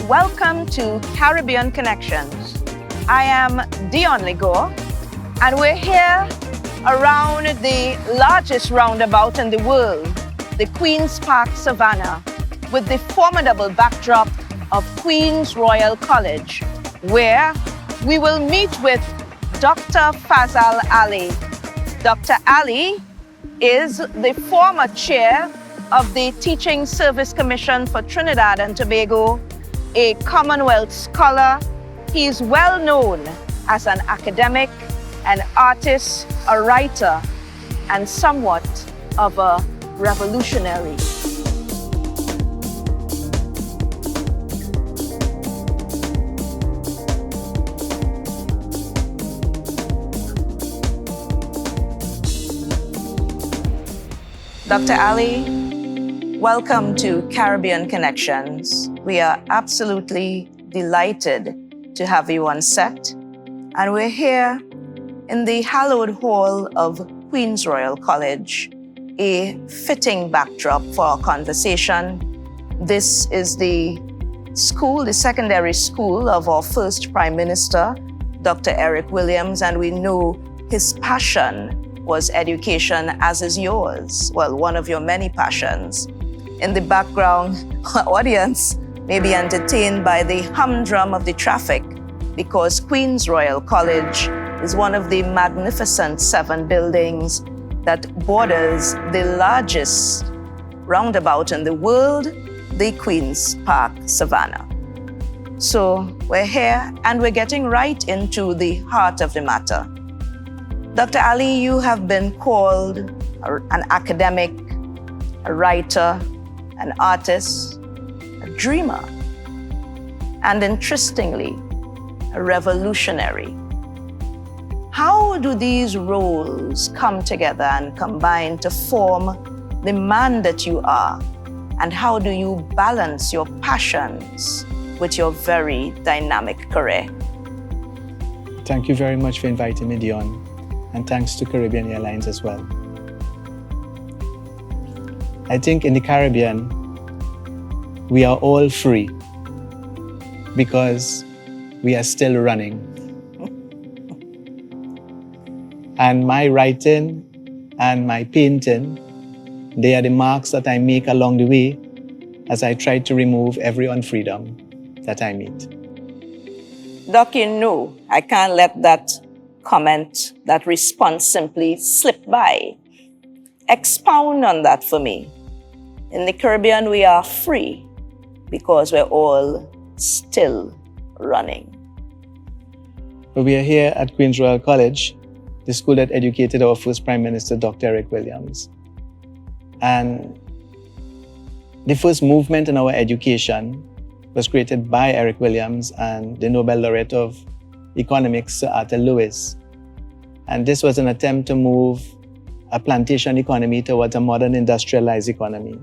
welcome to Caribbean Connections. I am Dion Ligor, and we're here around the largest roundabout in the world, the Queen's Park Savannah, with the formidable backdrop of Queen's Royal College, where we will meet with Dr. Fazal Ali. Dr. Ali is the former chair of the Teaching Service Commission for Trinidad and Tobago, a Commonwealth scholar. He is well known as an academic, an artist, a writer, and somewhat of a revolutionary. Dr. Ali, welcome to Caribbean Connections. We are absolutely delighted to have you on set. And we're here in the hallowed hall of Queen's Royal College, a fitting backdrop for our conversation. This is the school, the secondary school of our first Prime Minister, Dr. Eric Williams, and we know his passion was education, as is yours. Well, one of your many passions. In the background, our audience may be entertained by the humdrum of the traffic because Queen's Royal College is one of the magnificent 7 buildings that borders the largest roundabout in the world, the Queen's Park Savannah. So we're here and we're getting right into the heart of the matter. Dr. Ali, you have been called an academic, a writer, an artist, a dreamer, and interestingly, a revolutionary. How do these roles come together and combine to form the man that you are? And how do you balance your passions with your very dynamic career? Thank you very much for inviting me, Dion. And thanks to Caribbean Airlines as well. I think in the Caribbean, we are all free because we are still running. And my writing and my painting, they are the marks that I make along the way as I try to remove every unfreedom that I meet. Doc, you know, I can't let that comment, that response simply slip by. Expound on that for me. In the Caribbean, we are free because we're all still running. We are here at Queen's Royal College, the school that educated our first Prime Minister, Dr. Eric Williams. And the first movement in our education was created by Eric Williams and the Nobel laureate of Economics, Sir Arthur Lewis. And this was an attempt to move a plantation economy towards a modern industrialized economy.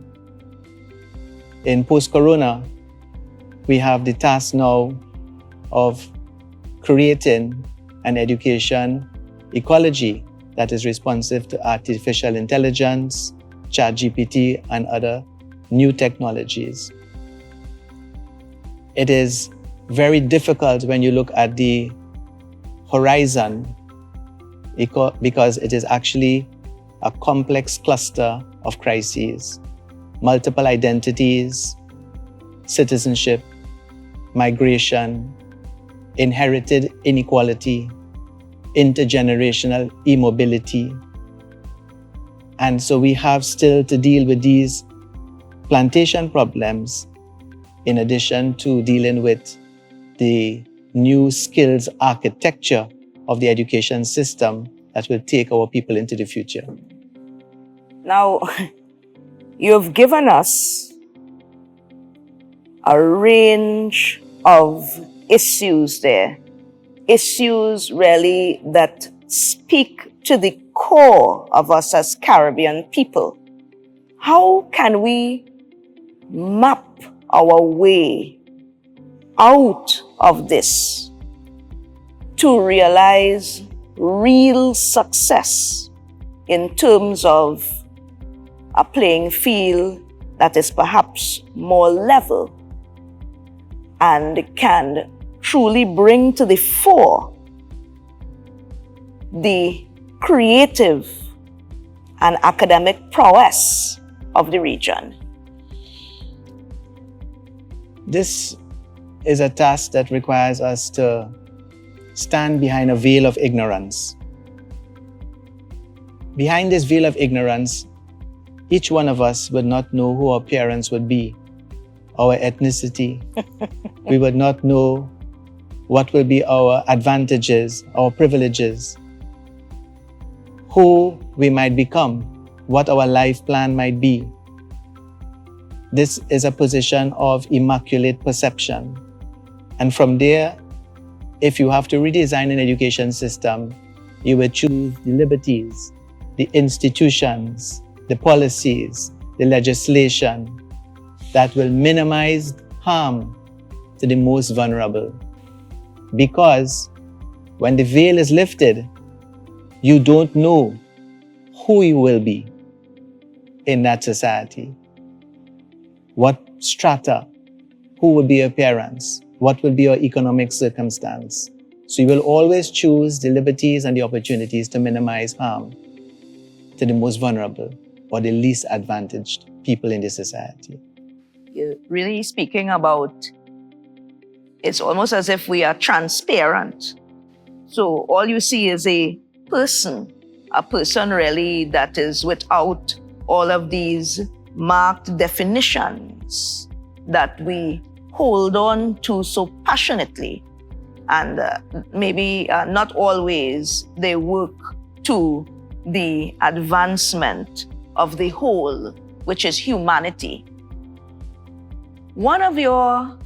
In post-corona, we have the task now of creating an education ecology that is responsive to artificial intelligence, ChatGPT, and other new technologies. It is very difficult when you look at the horizon because it is actually a complex cluster of crises, multiple identities, citizenship, migration, inherited inequality, intergenerational immobility. And so we have still to deal with these plantation problems in addition to dealing with the new skills architecture of the education system that will take our people into the future. Now, you've given us a range of issues there. Issues really that speak to the core of us as Caribbean people. How can we map our way out of this to realize real success in terms of a playing field that is perhaps more level and can truly bring to the fore the creative and academic prowess of the region. This is a task that requires us to stand behind a veil of ignorance. Behind this veil of ignorance, each one of us would not know who our parents would be, our ethnicity. We would not know what will be our advantages, our privileges, who we might become, what our life plan might be. This is a position of immaculate perception. And from there, if you have to redesign an education system, you will choose the liberties, the institutions, the policies, the legislation that will minimize harm to the most vulnerable. Because when the veil is lifted, you don't know who you will be in that society. What strata, who will be your parents, what will be your economic circumstance. So you will always choose the liberties and the opportunities to minimize harm to the most vulnerable or the least advantaged people in the society. You're really speaking about, it's almost as if we are transparent. So all you see is a person really that is without all of these marked definitions that we hold on to so passionately. And maybe not always they work to the advancement of the whole, which is humanity. One of your,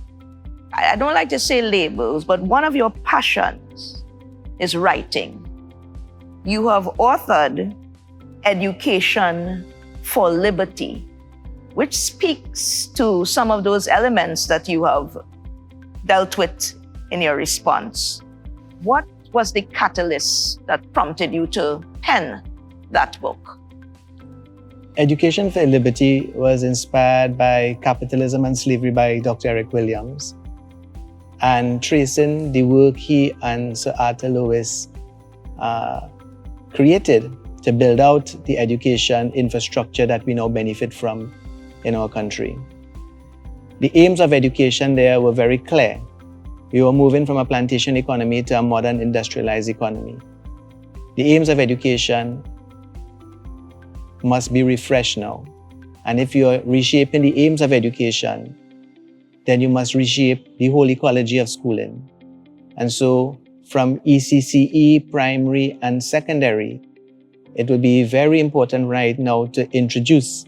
I don't like to say labels, but one of your passions is writing. You have authored Education for Liberty, which speaks to some of those elements that you have dealt with in your response. What was the catalyst that prompted you to pen that book? Education for Liberty was inspired by Capitalism and Slavery by Dr. Eric Williams, and tracing the work he and Sir Arthur Lewis created to build out the education infrastructure that we now benefit from in our country. The aims of education there were very clear. We were moving from a plantation economy to a modern industrialized economy. The aims of education must be refreshed now. And if you're reshaping the aims of education, then you must reshape the whole ecology of schooling. And so from ECCE, primary and secondary, it would be very important right now to introduce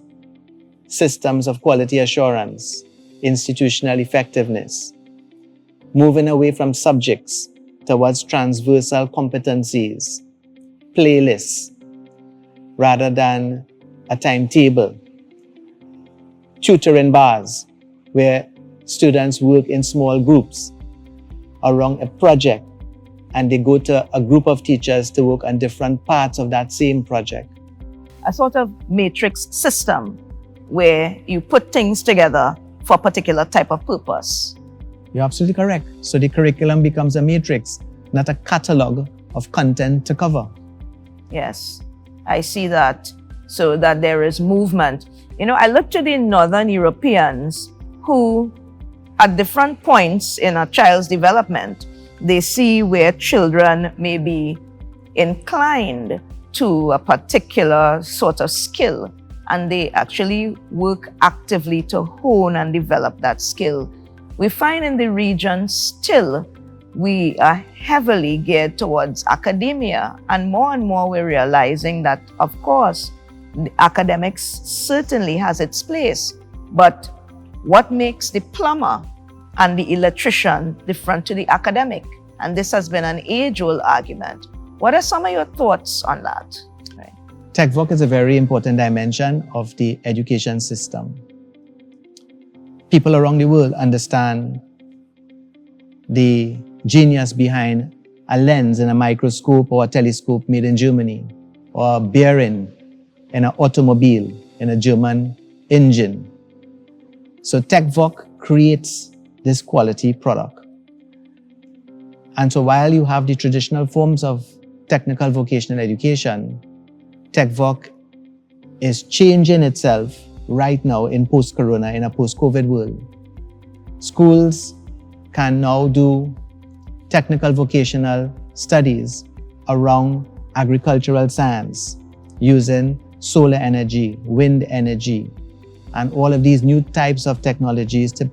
systems of quality assurance, institutional effectiveness, moving away from subjects towards transversal competencies, playlists, rather than a timetable, tutoring bars where students work in small groups around a project and they go to a group of teachers to work on different parts of that same project. A sort of matrix system where you put things together for a particular type of purpose. You're absolutely correct. So the curriculum becomes a matrix, not a catalog of content to cover. Yes, I see that, so that there is movement. You know, I look to the Northern Europeans who, at different points in a child's development, they see where children may be inclined to a particular sort of skill, and they actually work actively to hone and develop that skill. We find in the region still we are heavily geared towards academia, and more we're realizing that, of course, the academics certainly has its place, but what makes the plumber and the electrician different to the academic? And this has been an age-old argument. What are some of your thoughts on that? Right. Tech work is a very important dimension of the education system. People around the world understand the genius behind a lens in a microscope or a telescope made in Germany, or a bearing in an automobile in a German engine. So TechVoc creates this quality product. And so while you have the traditional forms of technical vocational education, TechVoc is changing itself right now in post-corona, in a post-COVID world. Schools can now do technical vocational studies around agricultural science using solar energy, wind energy, and all of these new types of technologies to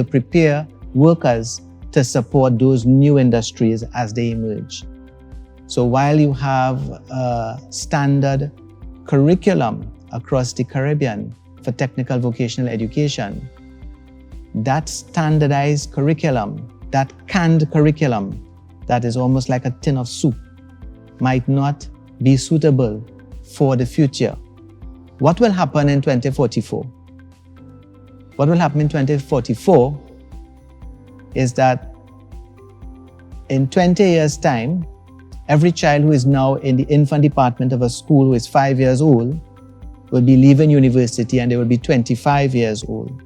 prepare workers to support those new industries as they emerge. So while you have a standard curriculum across the Caribbean for technical vocational education, that standardized curriculum, that canned curriculum that is almost like a tin of soup, might not be suitable for the future. What will happen in 2044? What will happen in 2044 is that in 20 years' time, every child who is now in the infant department of a school who is 5 years old will be leaving university and they will be 25 years old.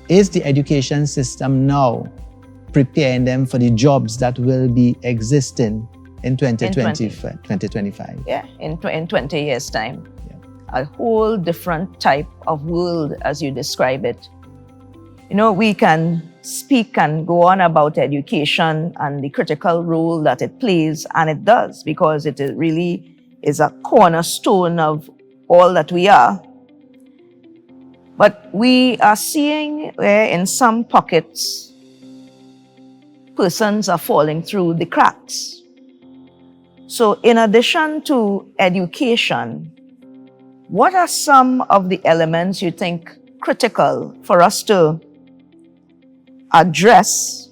Is the education system now preparing them for the jobs that will be existing in 2025? Yeah, in 20 years' time. Yeah. A whole different type of world as you describe it. You know, we can speak and go on about education and the critical role that it plays, and it does, because it really is a cornerstone of all that we are. But we are seeing where in some pockets, persons are falling through the cracks. So in addition to education, what are some of the elements you think critical for us to address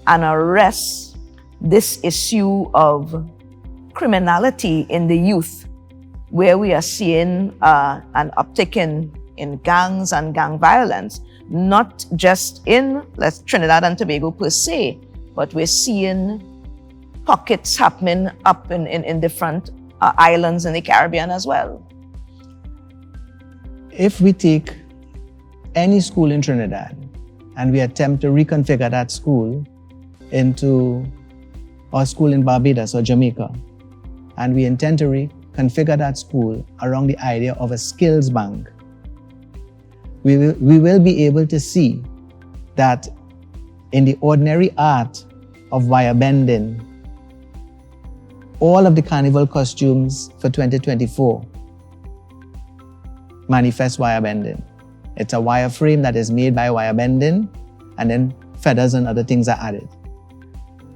and arrest this issue of criminality in the youth, where we are seeing an uptick in gangs and gang violence, not just in Trinidad and Tobago per se, but we're seeing pockets happening up in different islands in the Caribbean as well. If we take any school in Trinidad and we attempt to reconfigure that school into our school in Barbados or Jamaica, and we intend to reconfigure that school around the idea of a skills bank, we will be able to see that in the ordinary art of wire bending, all of the carnival costumes for 2024 manifest wire bending. It's a wire frame that is made by wire bending, and then feathers and other things are added.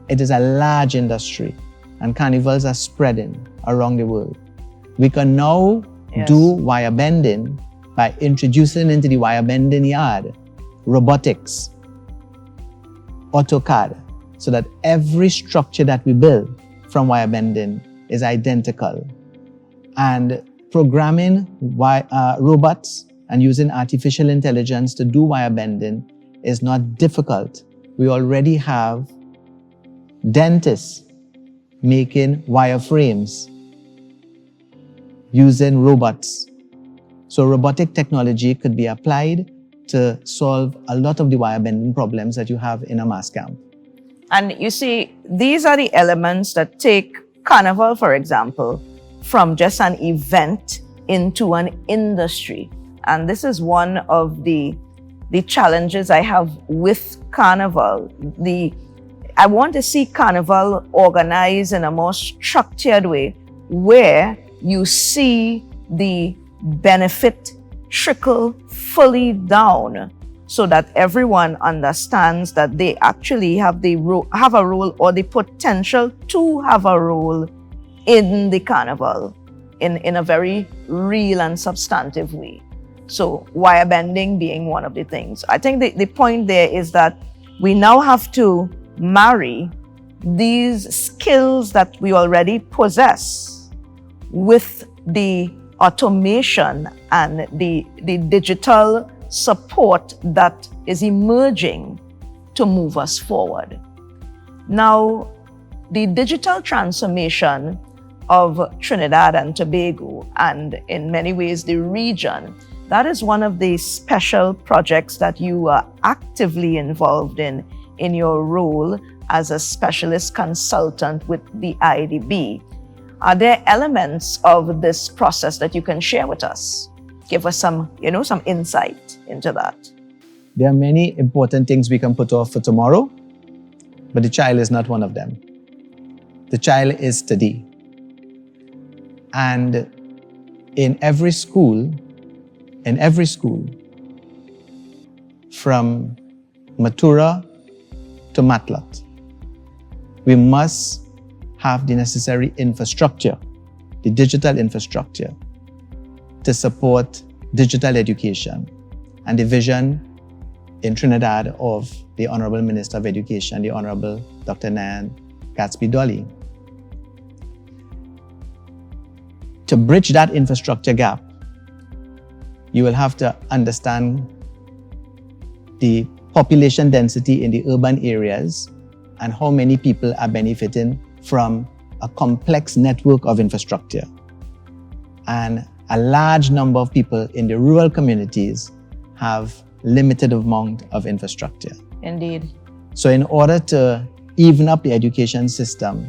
It is a large industry, and carnivals are spreading around the world. We can now do wire bending by introducing into the wire bending yard robotics, AutoCAD, so that every structure that we build from wire bending is identical. And programming robots and using artificial intelligence to do wire bending is not difficult. We already have dentists making wire frames using robots. So robotic technology could be applied to solve a lot of the wire bending problems that you have in a mass camp. And you see, these are the elements that take Carnival, for example, from just an event into an industry. And this is one of the challenges I have with Carnival. I want to see Carnival organized in a more structured way, where you see the benefit trickle fully down, so that everyone understands that they actually have a role or the potential to have a role in the Carnival in a very real and substantive way. So wire bending being one of the things. I think the point there is that we now have to marry these skills that we already possess with the automation and the digital support that is emerging to move us forward. Now, the digital transformation of Trinidad and Tobago, and in many ways the region, That is one of the special projects that you are actively involved in your role as a specialist consultant with the IADB. Are there elements of this process that you can share with us? Give us some insight into that. There are many important things we can put off for tomorrow, but the child is not one of them. The child is today. And in every school, from Matura to Matlat, we must have the necessary infrastructure, the digital infrastructure, to support digital education and the vision in Trinidad of the Honorable Minister of Education, the Honorable Dr. Nan Gatsby-Dolly. To bridge that infrastructure gap, you will have to understand the population density in the urban areas and how many people are benefiting from a complex network of infrastructure. And a large number of people in the rural communities have limited amount of infrastructure. Indeed. So in order to even up the education system,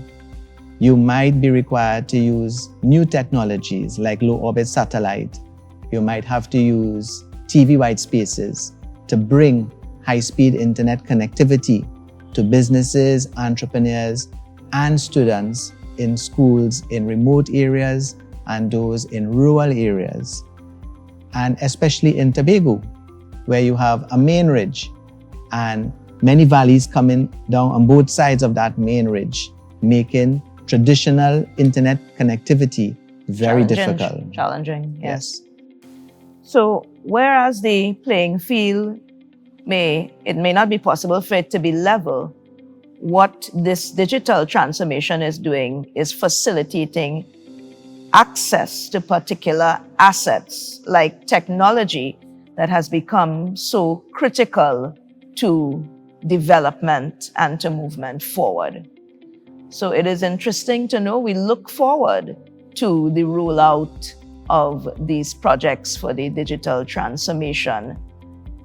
you might be required to use new technologies like low orbit satellite. You might have to use TV white spaces to bring high-speed internet connectivity to businesses, entrepreneurs, and students in schools in remote areas and those in rural areas. And especially in Tobago, where you have a main ridge and many valleys coming down on both sides of that main ridge, making traditional internet connectivity very difficult. Challenging, yes. So whereas the playing field may not be possible for it to be level, what this digital transformation is doing is facilitating access to particular assets like technology that has become so critical to development and to movement forward. So it is interesting to know we look forward to the rollout of these projects for the digital transformation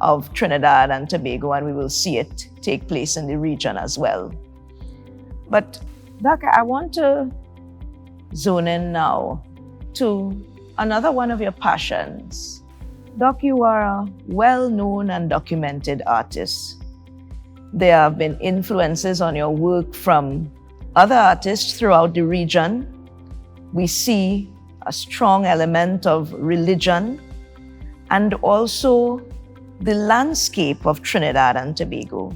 of Trinidad and Tobago, and we will see it take place in the region as well. But Doc, I want to zone in now to another one of your passions. Doc, you are a well-known and documented artist. There have been influences on your work from other artists throughout the region. We see a strong element of religion and also the landscape of Trinidad and Tobago.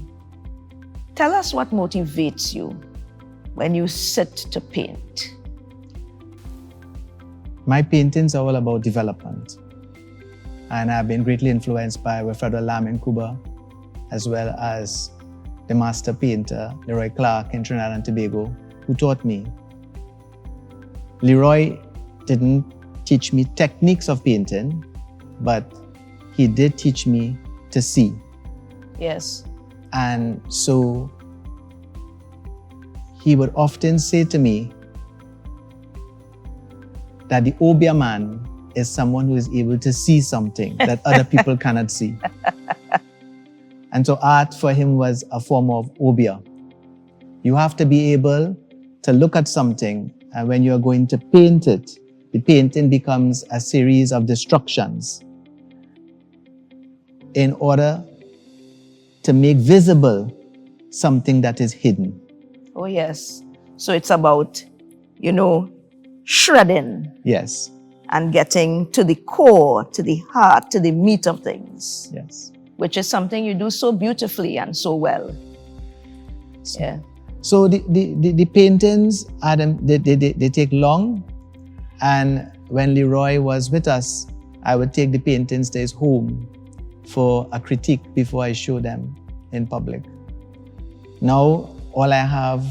Tell us what motivates you when you sit to paint. My paintings are all about development. And I've been greatly influenced by Fazal Ali in Cuba, as well as the master painter, Leroy Clark in Trinidad and Tobago, who taught me. Leroy didn't teach me techniques of painting, but he did teach me to see. Yes. And so he would often say to me that the Obia man is someone who is able to see something that other people cannot see. And so art for him was a form of Obia. You have to be able to look at something, and when you're going to paint it, the painting becomes a series of destructions in order to make visible something that is hidden. Oh, yes. So it's about, shredding. Yes. And getting to the core, to the heart, to the meat of things. Yes. Which is something you do so beautifully and so well. Yeah. So the paintings, Adam, they take long. And when Leroy was with us, I would take the paintings to his home for a critique before I show them in public. Now, all I have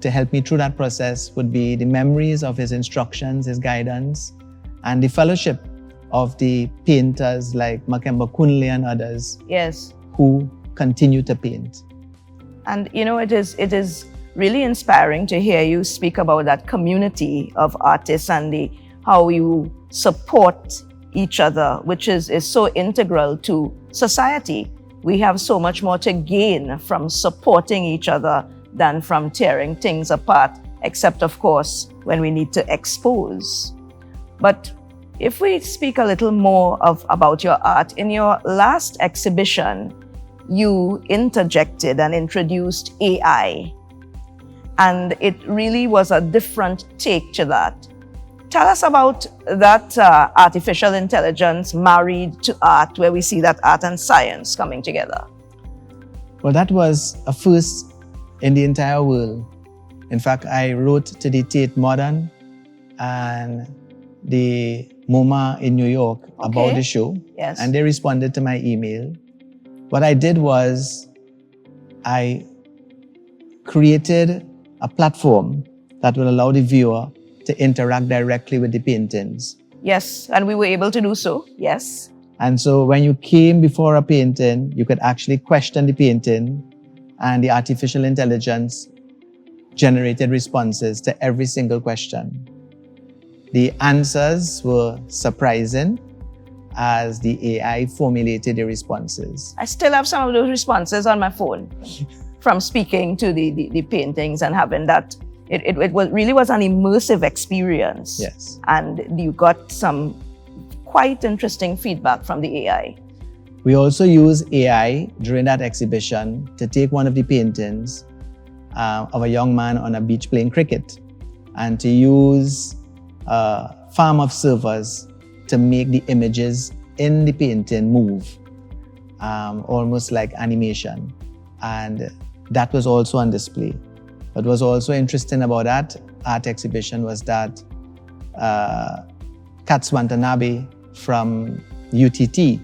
to help me through that process would be the memories of his instructions, his guidance, and the fellowship of the painters like Makemba Kunle and others. Yes. Who continue to paint. And it is really inspiring to hear you speak about that community of artists and how you support each other, which is so integral to society. We have so much more to gain from supporting each other than from tearing things apart, except, of course, when we need to expose. But if we speak a little more about your art, in your last exhibition, you interjected and introduced AI, and it really was a different take to that. Tell us about that artificial intelligence married to art, where we see that art and science coming together. Well, that was a first in the entire world. In fact, I wrote to the Tate Modern and the MoMA in New York about the show, yes, and they responded to my email. What I did was I created a platform that will allow the viewer to interact directly with the paintings. Yes, and we were able to do so, yes. And so when you came before a painting, you could actually question the painting, and the artificial intelligence generated responses to every single question. The answers were surprising as the AI formulated the responses. I still have some of those responses on my phone from speaking to the paintings and having that. It really was an immersive experience. Yes. And you got some quite interesting feedback from the AI. We also used AI during that exhibition to take one of the paintings of a young man on a beach playing cricket, and to use a farm of servers to make the images in the painting move, almost like animation. And that was also on display. What was also interesting about that art exhibition was that Katz Watanabe from UTT,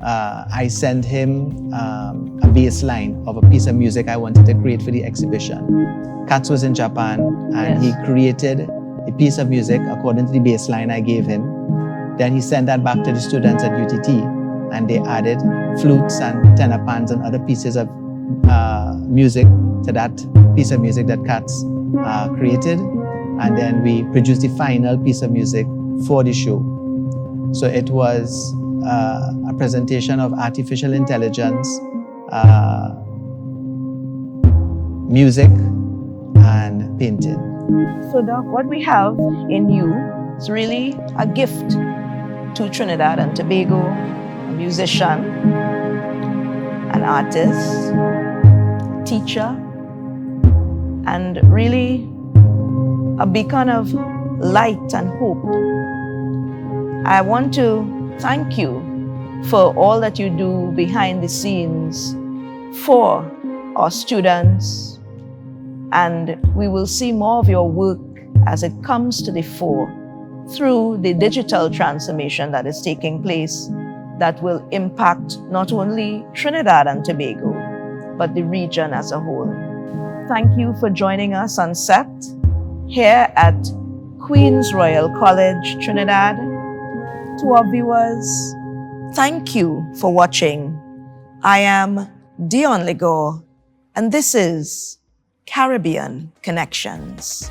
I sent him a bass line of a piece of music I wanted to create for the exhibition. Katz was in Japan, and he created a piece of music according to the bass line I gave him. Then he sent that back to the students at UTT, and they added flutes and tenor pans and other pieces of music to that piece of music that Katz created. And then we produced the final piece of music for the show. So it was a presentation of artificial intelligence, music, and painting. So Doc, what we have in you is really a gift to Trinidad and Tobago, a musician, an artist, teacher, and really a beacon of light and hope. I want to thank you for all that you do behind the scenes for our students, and we will see more of your work as it comes to the fore through the digital transformation that is taking place that will impact not only Trinidad and Tobago, but the region as a whole. Thank you for joining us on set here at Queen's Royal College, Trinidad. To our viewers, thank you for watching. I am Dion Ligor, and this is Caribbean Connections.